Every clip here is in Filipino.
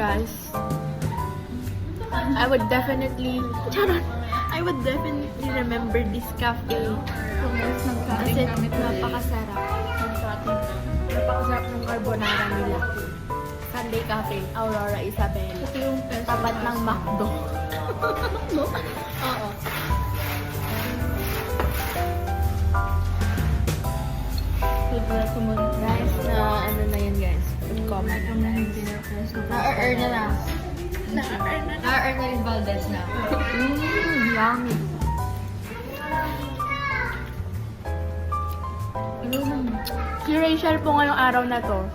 guys, I would definitely remember this cafe. Kasi napakasarap. Napakasarap ng carbonara nila. Sunday Cafe, Aurora Isabel. Ito yung Tapat ng McDo. No? Oo. Food recommend. Guys, na ano na yan guys. Food coma na guys. Na-earn na na. Na-earn na yung Valdez na. Yummy. Si Rachel po ngayong araw na to,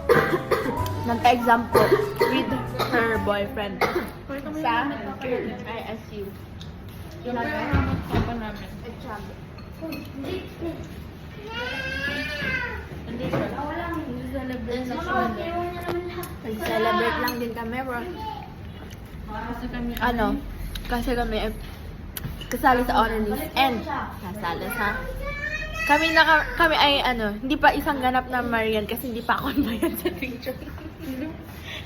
nagpa-exam po with her boyfriend sa ISU. Yung Papa namin. exam. Nag-celebrate lang din kami, bro. Kasi kami kasali sa honor list and kasali sa kami ay hindi pa isang ganap na Marian kasi hindi pa ako Marian sa picture.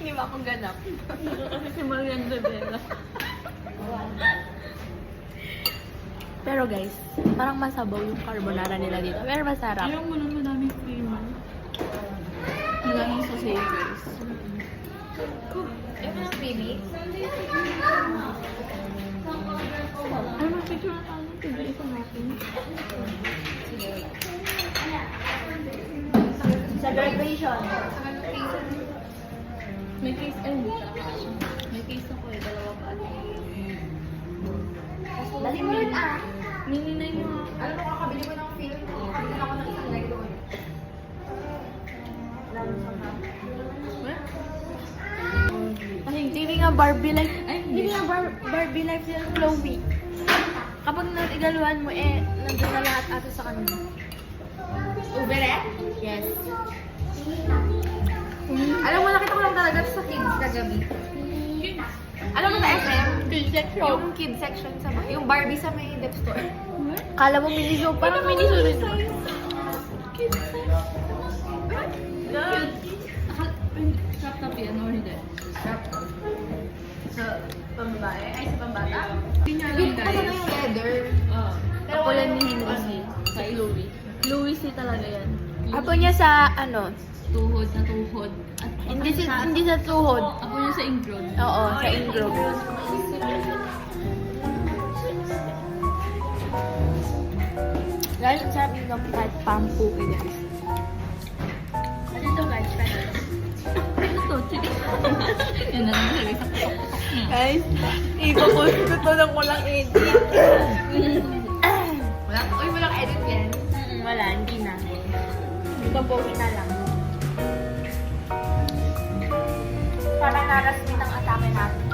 Hindi pa ako ganap. Kasi si Marian de Bella. Pero guys, parang masabaw yung carbonara nila dito. Pero masarap. Ayaw mo lang madaming cream. Madaming sausages. Baby. Ay, mag-picture na tayo. Tigil-ito natin. Sa graduation. May case, may case ako eh. Dalawa pa. Dali mo yun Mininay mo. Alam mo, kakabili ko ng film. Bili ako ng isang leg doon. Hindi nga Barbie life. Hindi nga Barbie life sila Chloe. Kapag natigaluhan mo, nandun na lahat ato sa kanila. Uber Yes. Alam mo, nakita ko lang talaga sa kids kagabi. Alam mo sa SM? Kids section. Yung kids section sa yung Barbie sa may dep store. Kala mo miniso, parang miniso rin. Kids size. Shop na piano or hindi? Sa pambabae? Ay, sa pambata? Hindi niya alam Kasi na yung leather. Oo. Kapulan ni Henry. Sa Louis. Louis C talaga yan. Apo niya sa Tuhod na tuhod. At hindi sa tuhod. Ako niya sa ingrown. Oo, sa ingrove. Guys, ang sarap yung gamit kahit pampu guys. Ano ito guys? Ito, chili. Yan na lang sabi sa kutok-kutok niya. Guys, ipapost ko to ng walang edit. Walang edit yan? Wala, hindi na. Ipapost na lang. Para narasmit ang atake natin.